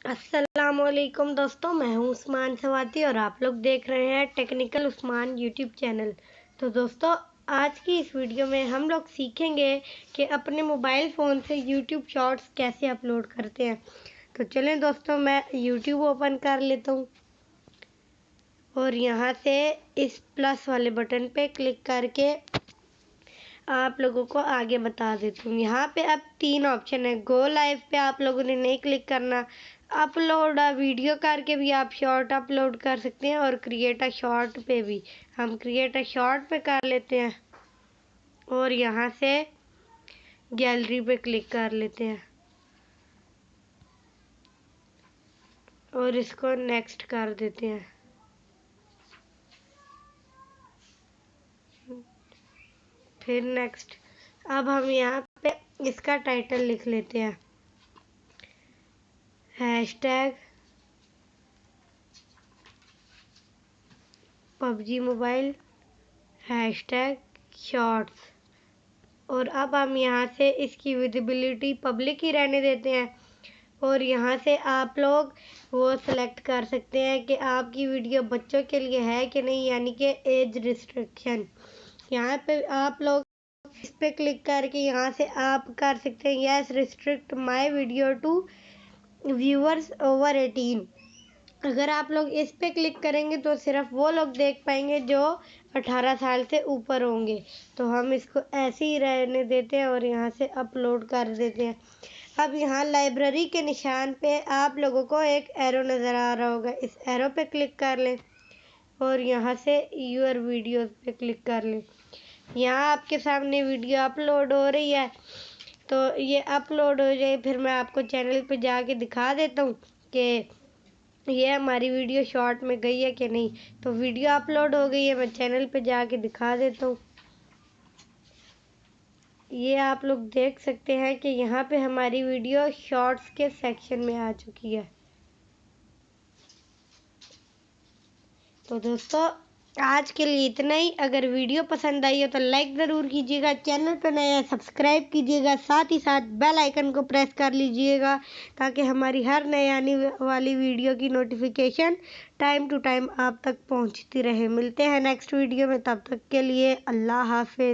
अस्सलामुअलैकुम दोस्तों, मैं हूं उस्मान सवाती और आप लोग देख रहे हैं टेक्निकल उस्मान यूट्यूब चैनल। तो दोस्तों, आज की इस वीडियो में हम लोग सीखेंगे कि अपने मोबाइल फ़ोन से यूट्यूब शॉर्ट्स कैसे अपलोड करते हैं। तो चलें दोस्तों, मैं यूट्यूब ओपन कर लेता हूं और यहां से इस प्लस वाले बटन पे क्लिक करके आप लोगों को आगे बता देती हूँ। यहाँ पे अब 3 ऑप्शन है। गो लाइव पे आप लोगों ने नहीं क्लिक करना। अपलोड अ वीडियो करके भी आप शॉर्ट अपलोड कर सकते हैं और क्रिएट अ शॉर्ट पे भी। हम क्रिएट अ शॉर्ट पे कर लेते हैं और यहाँ से गैलरी पे क्लिक कर लेते हैं और इसको नेक्स्ट कर देते हैं। फिर नेक्स्ट। अब हम यहाँ पे इसका टाइटल लिख लेते हैं, hashtag PUBG mobile hashtag shorts. और अब हम यहाँ से इसकी विजिबिलिटी पब्लिक ही रहने देते हैं और यहाँ से आप लोग वो सिलेक्ट कर सकते हैं कि आपकी वीडियो बच्चों के लिए है कि नहीं, यानी कि एज रिस्ट्रिक्शन। यहाँ पे आप लोग इस पे क्लिक करके यहाँ से आप कर सकते हैं yes restrict my video to viewers over 18। अगर आप लोग इस पे क्लिक करेंगे तो सिर्फ वो लोग देख पाएंगे जो 18 साल से ऊपर होंगे। तो हम इसको ऐसे ही रहने देते हैं और यहाँ से अपलोड कर देते हैं। अब यहाँ लाइब्रेरी के निशान पे आप लोगों को एक एरो नज़र आ रहा होगा, इस एरो पे क्लिक कर लें और यहाँ से यूर वीडियोस पे क्लिक कर लें। यहाँ आपके सामने वीडियो अपलोड हो रही है, तो ये अपलोड हो जाए फिर मैं आपको चैनल पे जाके दिखा देता हूँ कि ये हमारी वीडियो शॉर्ट में गई है कि नहीं। तो वीडियो अपलोड हो गई है, मैं चैनल पे जाके दिखा देता हूँ। ये आप लोग देख सकते हैं कि यहाँ पे हमारी वीडियो शॉर्ट्स के सेक्शन में आ चुकी है। तो दोस्तों, आज के लिए इतना ही। अगर वीडियो पसंद आई हो तो लाइक ज़रूर कीजिएगा, चैनल पर नया सब्सक्राइब कीजिएगा, साथ ही साथ बेल आइकन को प्रेस कर लीजिएगा ताकि हमारी हर नए आने वाली वीडियो की नोटिफिकेशन टाइम टू टाइम आप तक पहुंचती रहे। मिलते हैं नेक्स्ट वीडियो में, तब तक के लिए अल्लाह हाफिज़।